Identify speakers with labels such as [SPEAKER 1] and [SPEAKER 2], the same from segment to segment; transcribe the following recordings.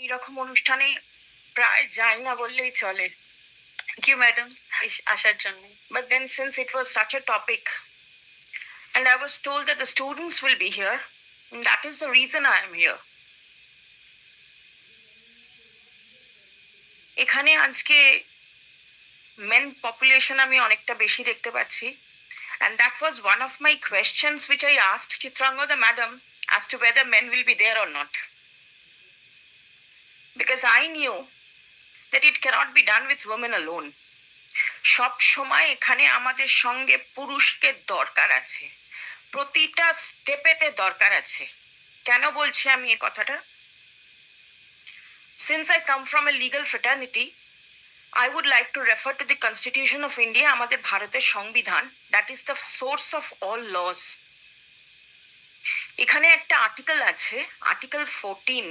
[SPEAKER 1] এরকম অনুষ্ঠানে প্রায় যাই না বললেই চলে।
[SPEAKER 2] থ্যাংক ইউ ম্যাডাম আসার জন্য।
[SPEAKER 1] But then since it was such a topic and I was told that the students will be here, that is the reason I am here. এখানে আজকে মেন পপুলেশন আমি অনেকটা বেশি দেখতে পাচ্ছি, and that was one of my questions which I asked Chitranga the madam as to whether men will be there or not, because I knew that it cannot be done with women alone. সব সময় এখানে আমাদের সঙ্গে পুরুষকে দরকার আছে, প্রতিটা স্টেপেতে দরকার আছে। কেন বলছি আমি এই কথাটা? Since I come from a legal fraternity, I would like to refer to the Constitution of India, আমাদের ভারতের সংবিধান, that is the source of all laws. এখানে একটা আর্টিকেল আছে, article 14,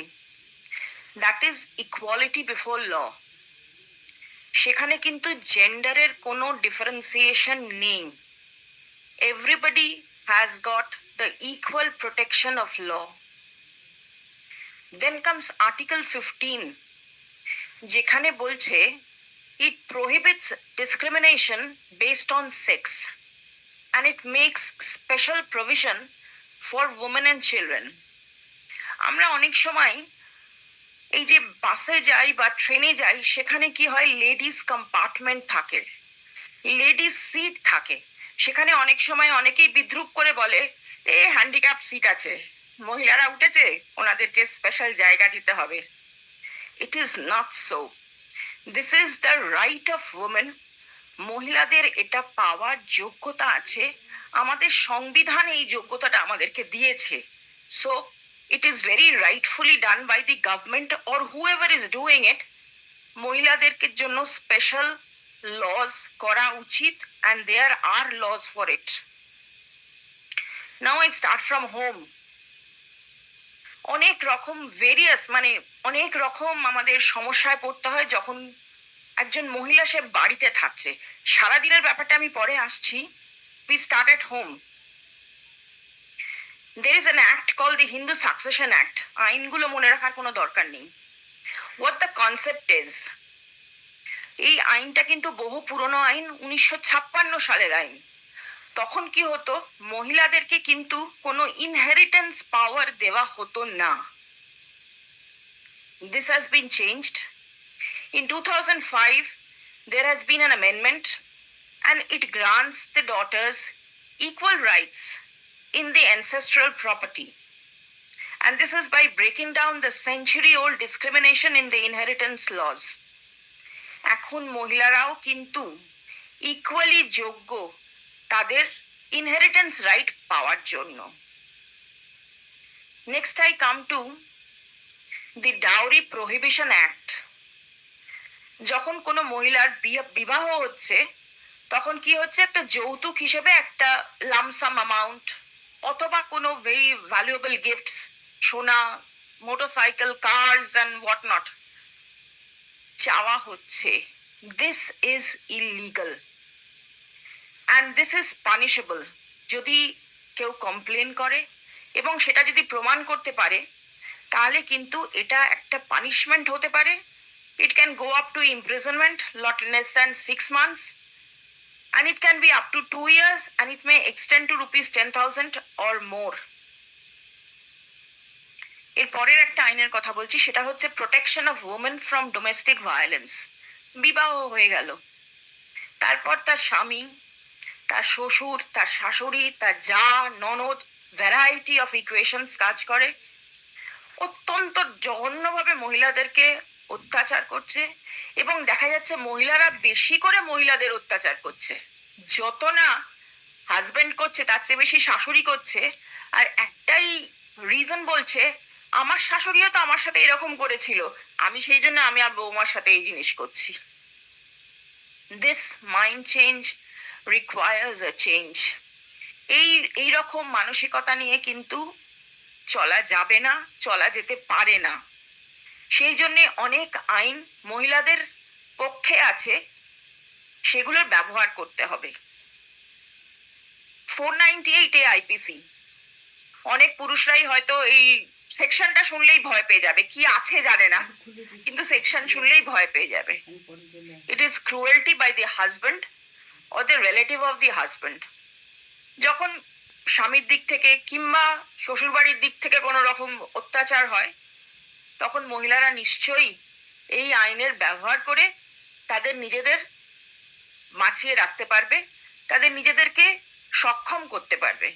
[SPEAKER 1] that is equality before law. সেখানে কিন্তু জেন্ডারের কোনো differentiation নেই। Everybody has got the equal protection of law. Then comes article 15, যেখানে বলছে it prohibits discrimination based on sex and it makes special provision for women and children. আমরা অনেক সময় এই যে বাসে যাই বা ট্রেনে যাই, সেখানে কি হয়, লেডিস কম্পার্টমেন্ট থাকে, লেডিস সিট থাকে। সেখানে অনেক সময় অনেকেই বিদ্রুপ করে বলে হ্যান্ডিক্যাপ সিট আছে, মহিলারা উঠেছে, ওনাদেরকে স্পেশাল জায়গা দিতে হবে। It is not so. This is the right of women. মহিলাদের এটা পাওয়ার যোগ্যতা আছে, আমাদের সংবিধান এই যোগ্যতাটা আমাদেরকে দিয়েছে। So it is very rightfully done by the government or whoever is doing it. মহিলাদেরকে জন্য স্পেশাল laws করা উচিত, and there are laws for it. Now I start from home. অনেক রকম ভেরিয়াস অনেক রকম আমাদের সমস্যায় পড়তে হয় যখন একজন মহিলা সে বাড়িতে থাকছে। সারাদিনের ব্যাপারটা আমি পরে আসছি। We start at home. There is an act called the Hindu Succession Act. আইনগুলো মনে রাখার কোনো দরকার নেই। What the concept is, এই আইনটা কিন্তু বহু পুরনো আইন, 1956 সালের আইন। তখন কি হতো, মহিলাদেরকে কিন্তু কোনো ইনহেরিটেন্স পাওয়ার দেওয়া হতো না। This has been changed. In 2005, there has been an amendment and it grants the daughters equal rights in the ancestral property, and this is by breaking down the century-old discrimination in the inheritance laws. এখন মহিলারাও কিন্তু equally যোগ্য তাদের inheritance right পাওয়ার জন্য। Next I come to the dowry prohibition act. যখন কোনো মহিলার বিবাহ হচ্ছে, তখন কি হচ্ছে, একটা যৌতুক হিসেবে একটা লামসাম অ্যামাউন্ট অথবা কোনো ভেরি ভ্যালুয়েবল গিফটস, সোনা, motorcycle, cars and what not চাওয়া হচ্ছে। This is illegal and this is punishable. যদি কেউ কমপ্লেন করে এবং সেটা যদি প্রমাণ করতে পারে, তাহলে কিন্তু এটা একটা পানিশমেন্ট হতে পারে। It can go up to imprisonment not less than 6 months, and it can be up to 2 years, and it may extend to rupees 10,000 or more. এর পরের একটা আইনের কথা বলছি, সেটা হচ্ছে protection of women from domestic violence. বিবাহ হয়ে গেল, তারপর তার স্বামী, তার শ্বশুর, তার শাশুড়ি, তার জা, ননদ, ভ্যারাইটি অফ ইকুয়েশনস কাজ করে, অত্যন্ত জঘন্যভাবে মহিলাদেরকে অত্যাচার করছে। এবং দেখা যাচ্ছে মহিলারা বেশি করে মহিলাদের অত্যাচার করছে, যত না হাজবেন্ড করছে তার চেয়ে বেশি শাশুড়ি করছে। আর একটাই রিজন বলছে, আমার শাশুড়িও তো আমার সাথে এরকম করেছিল, আমি সেই জন্য আমি আর বৌমার সাথে এই জিনিস করছি। This mind change requires a change. এই রকম মানসিকতা নিয়ে কিন্তু চলা যাবে না, চলা যেতে পারে না। সেই জন্যে অনেক আইন মহিলাদের পক্ষে আছে, সেগুলোর ব্যবহার করতে হবে। 498A আইপিসি, অনেক পুরুষরাই হয়তো এই সেকশনটা শুনলেই ভয় পেয়ে যাবে, কি আছে জানে না। কিন্তু সেকশন শুনলেই ভয় পেয়ে যাবে। It is cruelty by the husband or the relative of the husband. যখন স্বামীর দিক থেকে কিংবা শ্বশুরবাড়ির দিক থেকে কোনো রকম অত্যাচার হয়, তখন মহিলারা নিশ্চয়ই এই আইনের ব্যবহার করে তাদের নিজেদের বাঁচিয়ে রাখতে পারবে, তাদের নিজেদেরকে সক্ষম করতে পারবে।